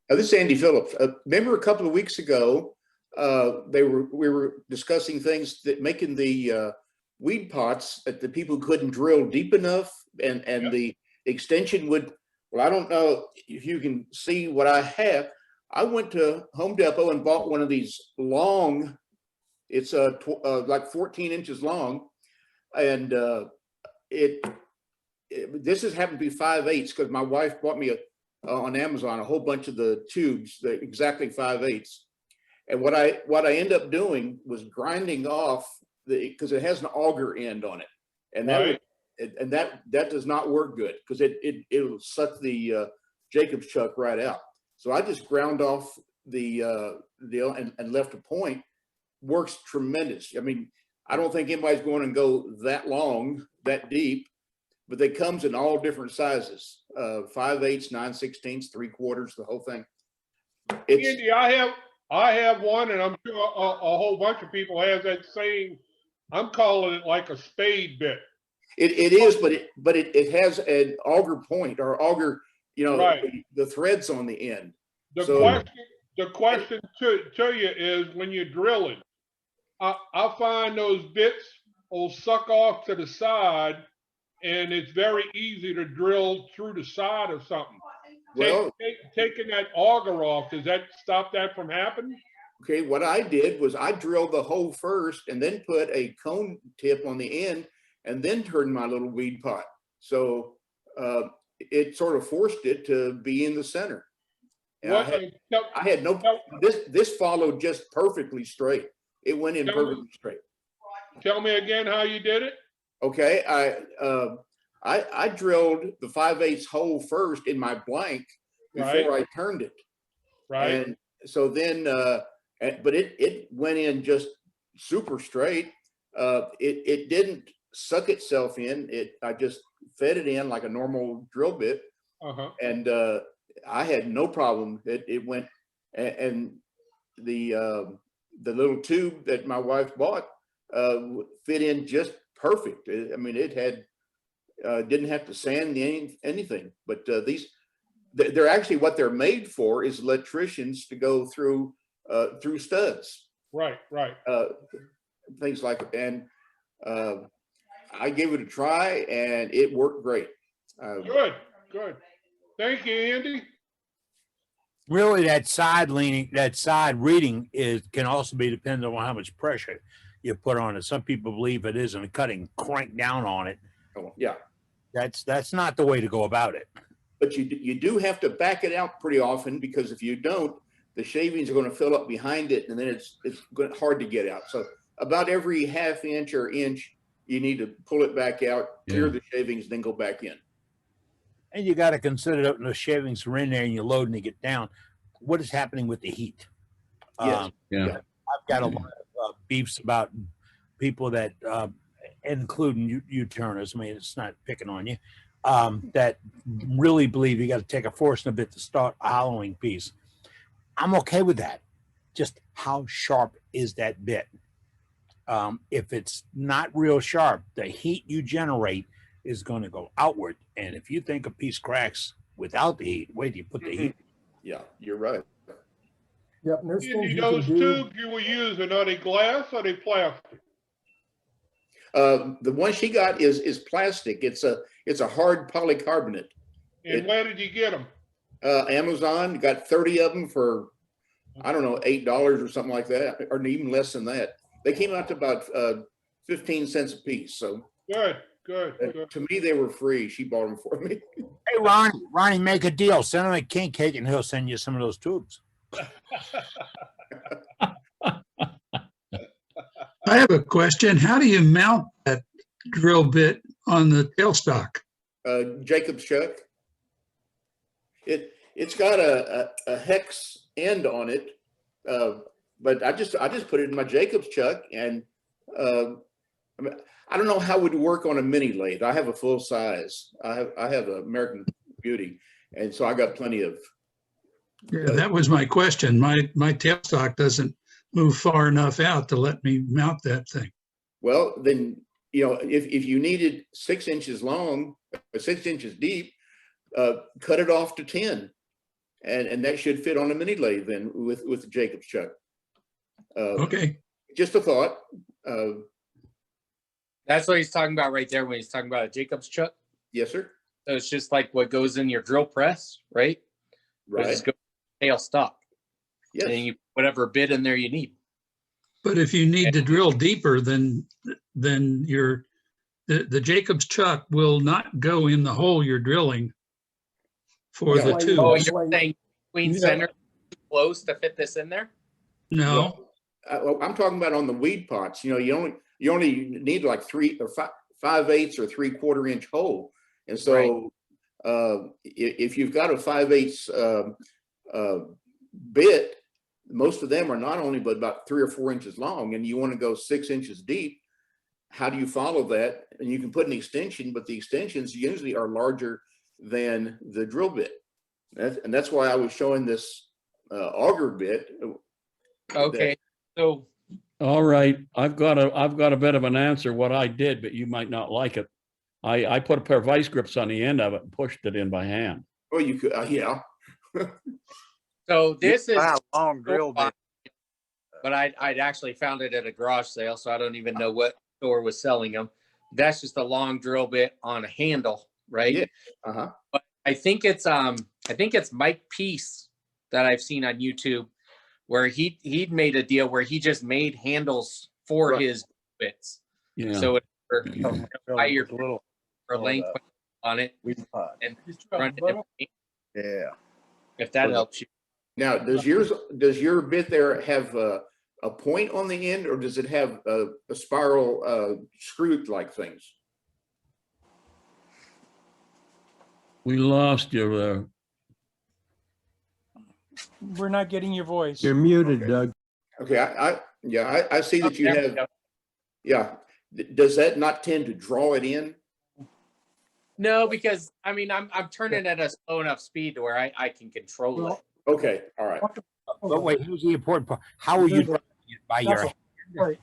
This is Andy Phillips. Remember a couple of weeks ago, we were discussing things that making the weed pots that the people couldn't drill deep enough, and Yep. the extension would. Well, I don't know if you can see what I have. I went to Home Depot and bought one of these long. It's like 14 inches long, and this has happened to be 5/8 because my wife bought me on Amazon a whole bunch of the tubes, exactly 5/8. And what I end up doing was grinding off because it has an auger end on it, and that does not work good because it'll suck the Jacob's chuck right out. So I just ground off the and left a point. Works tremendous. I mean, I don't think anybody's going to go that long, that deep, but they comes in all different sizes: 5/8, 9/16, 3/4, the whole thing. Andy, I have one, and I'm sure a whole bunch of people have that same. I'm calling it like a spade bit. It is, but it has an auger point or auger, Right. the threads on the end. The question to you is, when you're drilling, I find those bits will suck off to the side, and it's very easy to drill through the side of something. Well, Taking that auger off, does that stop that from happening? okay, what I did was I drilled the hole first and then put a cone tip on the end and then turned my little weed pot. So it sort of forced it to be in the center. And I had no, this followed just perfectly straight. It went in perfectly straight. Tell me again how you did it. Okay, I drilled the 5/8 hole first in my blank before I turned it. Right. And so then, but it went in just super straight. It didn't suck itself in. I just fed it in like a normal drill bit. And I had no problem. It went, and the little tube that my wife bought fit in just perfect. I mean, it had didn't have to sand anything. But they're actually, what they're made for is electricians to go through studs. Right. Things like, and I gave it a try, and it worked great. Good. Thank you, Andy. Really, that side reading can also be dependent on how much pressure you put on it. Some people believe it is, and cutting crank down on it. Oh, yeah. That's not the way to go about it. But you do have to back it out pretty often, because if you don't, the shavings are going to fill up behind it, and then it's hard to get out. So about every ½ inch or inch, you need to pull it back out, clear the shavings, then go back in. And you got to consider that when the shavings are in there and you load and you get down, what is happening with the heat? Yes. I've got a lot of beefs about people that, including you turners, I mean, it's not picking on you, that really believe you got to take a forstner bit to start a hollowing piece. I'm okay with that. Just how sharp is that bit? If it's not real sharp, the heat you generate is going to go outward. And if you think a piece cracks without the heat, wait till you put the heat. Yeah, you're right. Yep. And there's things you Those can do. tubes you were using, are they glass or are they plastic? The one she got is plastic. It's a hard polycarbonate. And where did you get them? Amazon got 30 of them for, I don't know, $8 or something like that, or even less than that. They came out to about 15 cents a piece. So Good. To me, they were free. She bought them for me. Hey, Ronnie, make a deal. Send him a king cake and he'll send you some of those tubes. I have a question. How do you mount that drill bit on the tailstock? Jacob's chuck. It's got a hex end on it, but I just put it in my Jacob's chuck, and I mean, I don't know how it would work on a mini lathe. I have a full size. I have an American Beauty, and so I got plenty of. Yeah, that was my question. My tailstock doesn't move far enough out to let me mount that thing. Well, then, if you needed 6 inches long, 6 inches deep, cut it off to 10. and that should fit on a mini lathe then with the Jacobs chuck. Okay, Just a thought. That's what he's talking about right there when he's talking about a Jacobs chuck. Yes, sir. So it's just like what goes in your drill press, right? It Right. just goes tail stock. Yes. And you put whatever bit in there you need. but if you need to drill deeper, then the Jacobs chuck will not go in the hole you're drilling for Yeah. the Like- tube. Oh, It's you're like- saying queen Yeah. center close to fit this in there? No, I'm talking about on the weed pots. You know, you only need like 3 or 5/8 or 3/4 inch hole, and so if you've got a 5/8 bit, most of them are not only but about 3 or 4 inches long, and you want to go 6 inches deep. How do you follow that? And you can put an extension, but the extensions usually are larger than the drill bit, and that's why I was showing this auger bit. Okay. So All right, I've got a bit of an answer what I did, but you might not like it. I put a pair of vice grips on the end of it and pushed it in by hand. Well, you could, yeah. so this is Buy a long drill bit. but I'd actually found it at a garage sale, so I don't even know what store was selling them. That's just a long drill bit on a handle, right? Yeah. Uh-huh. But I think it's Mike Peace that I've seen on YouTube where he'd made a deal where he just made handles for Right. his bits. Yeah. So it's for higher Little for length on it weed pot. and run it Yeah. if that helps you. Now, does your bit there have a point on the end, or does it have a spiral screw like things? We lost you there. We're not getting your voice. You're muted, Okay. Doug. Okay, I see that you There we have, go. yeah. Does that not tend to draw it in? No, because I mean I'm turning at a slow enough speed to where I can control it. Okay, all right. But wait, here's the important part. How are you driving it by your hand? Right,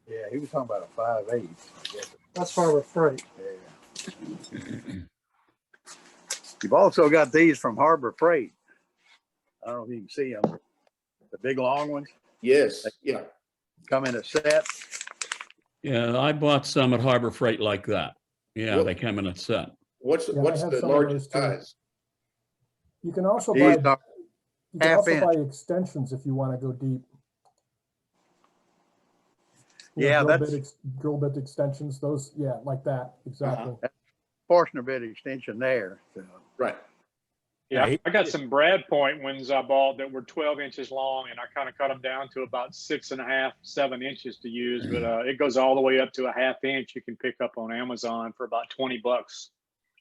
Yeah, he was talking about a 5/8. that's Harbor Freight. Yeah. You've also got these from Harbor Freight. I don't know if you can see them. The big long ones Yes, yeah. come in a set. Yeah, I bought some at Harbor Freight like that. Yeah, Well- they come in a set. What's Yeah, I what's have the some of largest those too. size? You can also These buy, are you can half also inch. buy extensions if you want to go deep. Yeah, drill that's- bit drill bit extensions, those, yeah, like that, exactly. Forstner bit extension there. So, Right. Yeah, I got some Brad Point ones I bought that were 12 inches long, and I kind of cut them down to about 6.5, 7 inches to use. But it goes all the way up to a ½ inch. You can pick up on Amazon for about $20.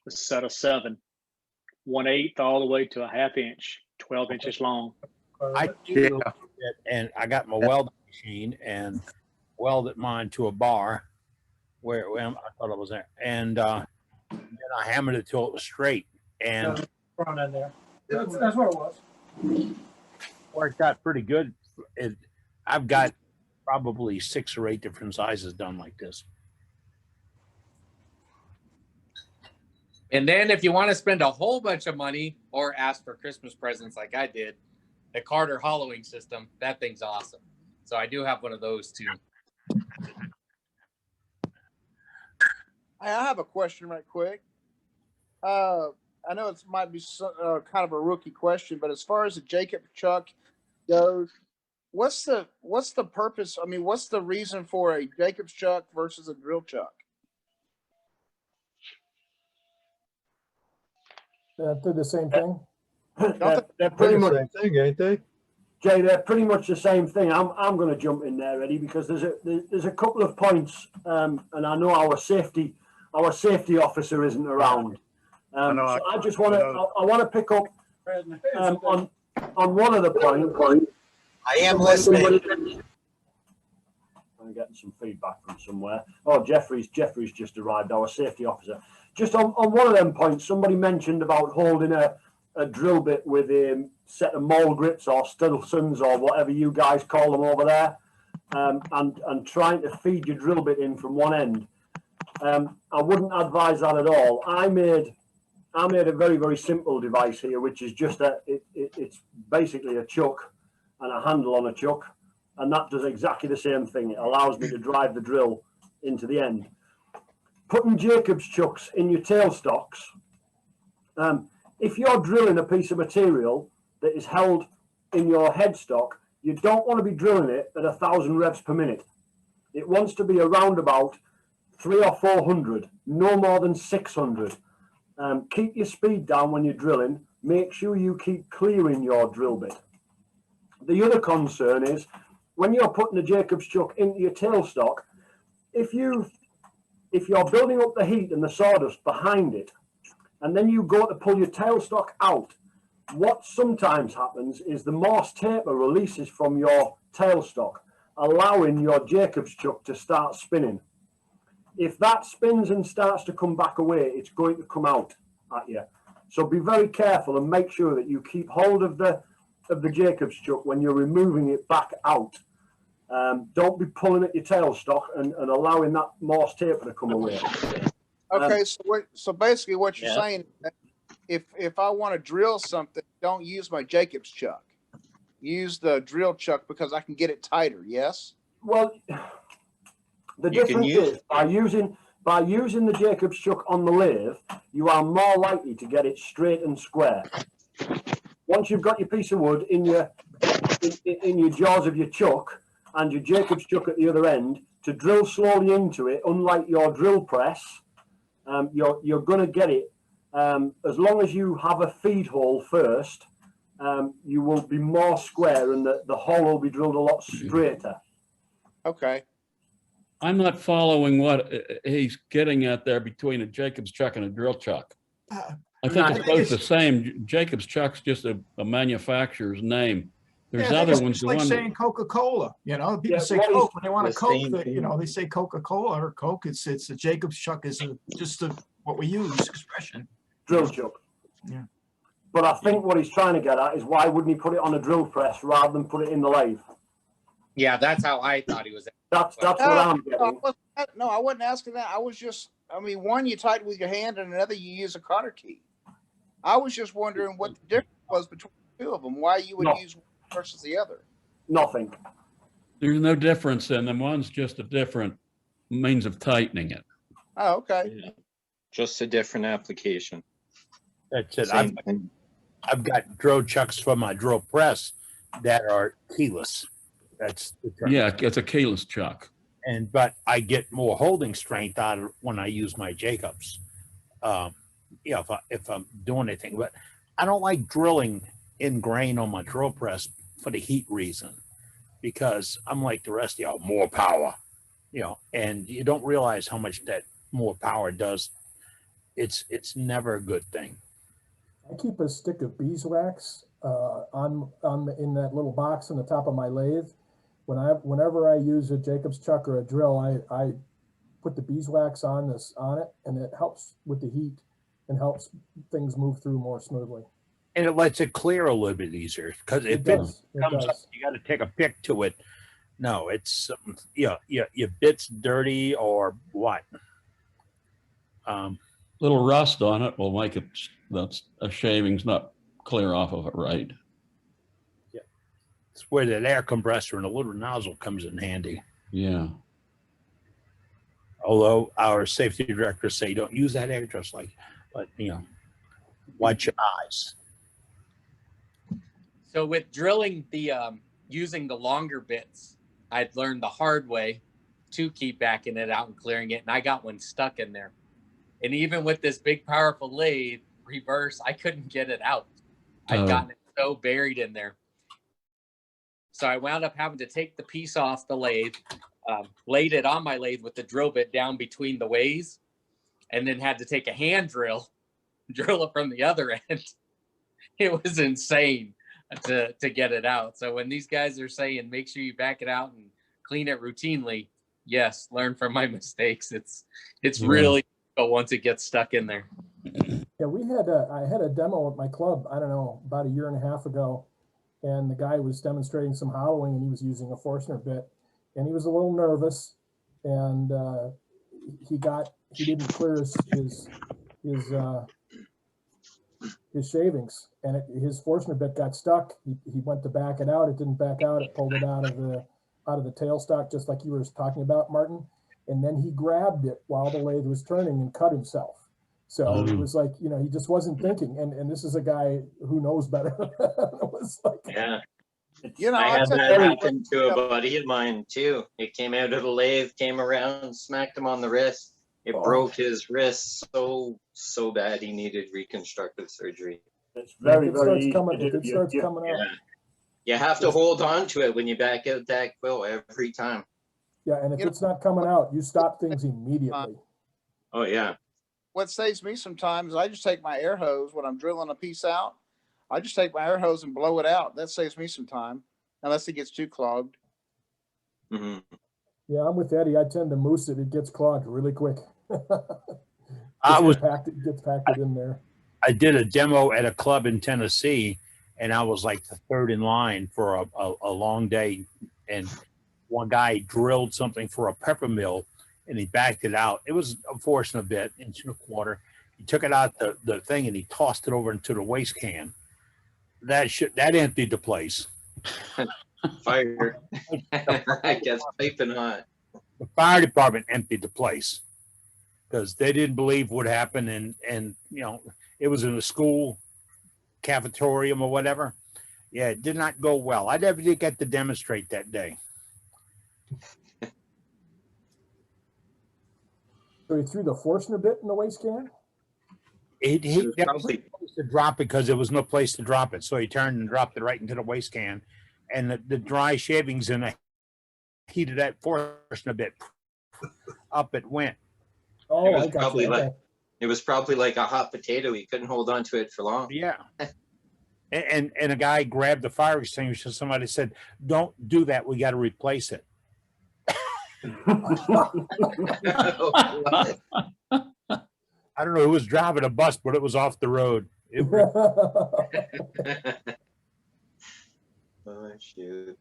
A set of 7, 1/8 all the way to a ½ inch, 12 inches long. I did a little bit, and I got my welding machine and welded mine to a bar where I thought it was there, and then I hammered it till it was straight, and Front end there. That's what it was. worked out pretty good. I've got probably 6 or 8 different sizes done like this. And then if you want to spend a whole bunch of money or ask for Christmas presents like I did, the Carter hollowing system, that thing's awesome. So I do have one of those too. I have a question right quick. I know it might be kind of a rookie question, but as far as the Jacob chuck goes, what's the purpose? I mean, what's the reason for a Jacob's chuck versus a drill chuck? They're the same thing. They're pretty much, same thing, ain't they? Jay, they're pretty much the same thing. I'm going to jump in there, Eddie, because there's a couple of points, and I know our safety officer isn't around. I know, So I just I want to know. I want to pick up on one of the points. I am listening. I'm getting some feedback from somewhere. Oh, Jeffrey's just arrived, our safety officer. Just on one of them points, somebody mentioned about holding a drill bit with a set of mole grips or Stillsons or whatever you guys call them over there, and trying to feed your drill bit in from one end. I wouldn't advise that at all. I made I made a very, very simple device here, which is just it's basically a chuck and a handle on a chuck, and that does exactly the same thing. It allows me to drive the drill into the end. Putting Jacob's chucks in your tailstocks, if you're drilling a piece of material that is held in your headstock, you don't want to be drilling it at 1,000 revs per minute. It wants to be around about 300 or 400, no more than 600. Keep your speed down when you're drilling. Make sure you keep clearing your drill bit. The other concern is when you're putting a Jacob's chuck into your tailstock, if you're building up the heat and the sawdust behind it, and then you go to pull your tailstock out, what sometimes happens is the Morse taper releases from your tailstock, allowing your Jacob's chuck to start spinning. If that spins and starts to come back away, it's going to come out at you. So be very careful and make sure that you keep hold of the Jacob's chuck when you're removing it back out. Don't be pulling at your tailstock and allowing that Morse taper to come away. Okay, so basically what you're saying is if I want to drill something, don't use my Jacob's chuck. Use the drill chuck because I can get it tighter, yes? Well, the difference is by using the Jacob's chuck on the lathe, you are more likely to get it straight and square. Once you've got your piece of wood in your jaws of your chuck and your Jacob's chuck at the other end, to drill slowly into it, unlike your drill press, you're going to get it. As long as you have a feed hole first, you will be more square and the hole will be drilled a lot straighter. Okay. I'm not following what he's getting at there between a Jacob's chuck and a drill chuck. I think it's both the same. Jacob's chuck's just a manufacturer's name. There's other ones. It's like saying Coca-Cola. You know, people say Coke when they want a Coke. You know, they say Coca-Cola or Coke. It's a Jacob's chuck is just what we use expression. Drill chuck. Yeah. But I think what he's trying to get at is why wouldn't he put it on a drill press rather than put it in the lathe? Yeah, that's how I thought he was. That's what I'm getting. No, I wasn't asking that. I was just, one you tighten with your hand and another you use a cotter key. I was just wondering what the difference was between the two of them, why you would use one versus the other. Nothing. There's no difference in them. One's just a different means of tightening it. Oh, okay. Yeah. Just a different application. That's it. I've got drill chucks for my drill press that are keyless. That's the term. Yeah, it's a keyless chuck. But I get more holding strength out of when I use my Jacobs. If I'm doing anything, but I don't like drilling in grain on my drill press for the heat reason, because I'm like the rest of y'all, more power, and you don't realize how much that more power does. It's never a good thing. I keep a stick of beeswax in that little box on the top of my lathe. Whenever I use a Jacob's chuck or a drill, I put the beeswax on it, and it helps with the heat and helps things move through more smoothly. And it lets it clear a little bit easier, because if it comes up, you got to take a pick to it. No, it's your bit's dirty or what? Little rust on it will make it that's a shaving's not clear off of it, right? Yeah, it's where that air compressor and a little nozzle comes in handy. Yeah. Although our safety directors say don't use that air, just like, but watch your eyes. So with drilling using the longer bits, I'd learned the hard way to keep backing it out and clearing it, and I got one stuck in there. And even with this big, powerful lathe reverse, I couldn't get it out. I'd gotten it so buried in there. So I wound up having to take the piece off the lathe, laid it on my lathe with the drill bit down between the ways, and then had to take a hand drill it from the other end. It was insane to get it out. So when these guys are saying, make sure you back it out and clean it routinely, yes, learn from my mistakes. It's really difficult once it gets stuck in there. Yeah, I had a demo at my club, I don't know, about a year and a half ago, and the guy was demonstrating some hollowing, and he was using a Forstner bit, and he was a little nervous, and he didn't clear his his shavings, and his Forstner bit got stuck. He went to back it out. It didn't back out. It pulled it out of the tailstock, just like you were talking about, Martin. And then he grabbed it while the lathe was turning and cut himself. So it was like, you know, he just wasn't thinking. And this is a guy who knows better. It was like, Yeah. You know, I I had took that happen to a buddy of mine too. It came out of the lathe, came around, smacked him on the wrist. It broke his wrist so bad he needed reconstructive surgery. It's very, very starts easy coming, to if do. it starts coming out. Yeah. You have to hold on to it when you back out that quill every time. Yeah, and if it's not coming out, you stop things immediately. Oh yeah. What saves me sometimes, I just take my air hose when I'm drilling a piece out. I just take my air hose and blow it out. That saves me some time, unless it gets too clogged. Mm-hmm. Yeah, I'm with Eddie. I tend to moose it. It gets clogged really quick. It gets packed in there. I did a demo at a club in Tennessee, and I was like the third in line for a long day. And one guy drilled something for a pepper mill, and he backed it out. It was a Forstner bit, 1.25 inches. He took it out the thing, and he tossed it over into the waste can. That emptied the place. Fire. I guess piping hot. The fire department emptied the place because they didn't believe what happened, and you know, it was in a school cafeteria or whatever. Yeah, it did not go well. I never did get to demonstrate that day. So he threw the Forstner bit in the waste can? There was no place to drop it because there was no place to drop it. So he turned and dropped it right into the waste can, and the dry shavings in the heat of that Forstner bit, up it went. Oh, it was probably like a hot potato. He couldn't hold on to it for long. Yeah. And a guy grabbed the fire extinguisher. Somebody said, "Don't do that. We got to replace it." I don't know who was driving a bus, but it was off the road. Oh shoot.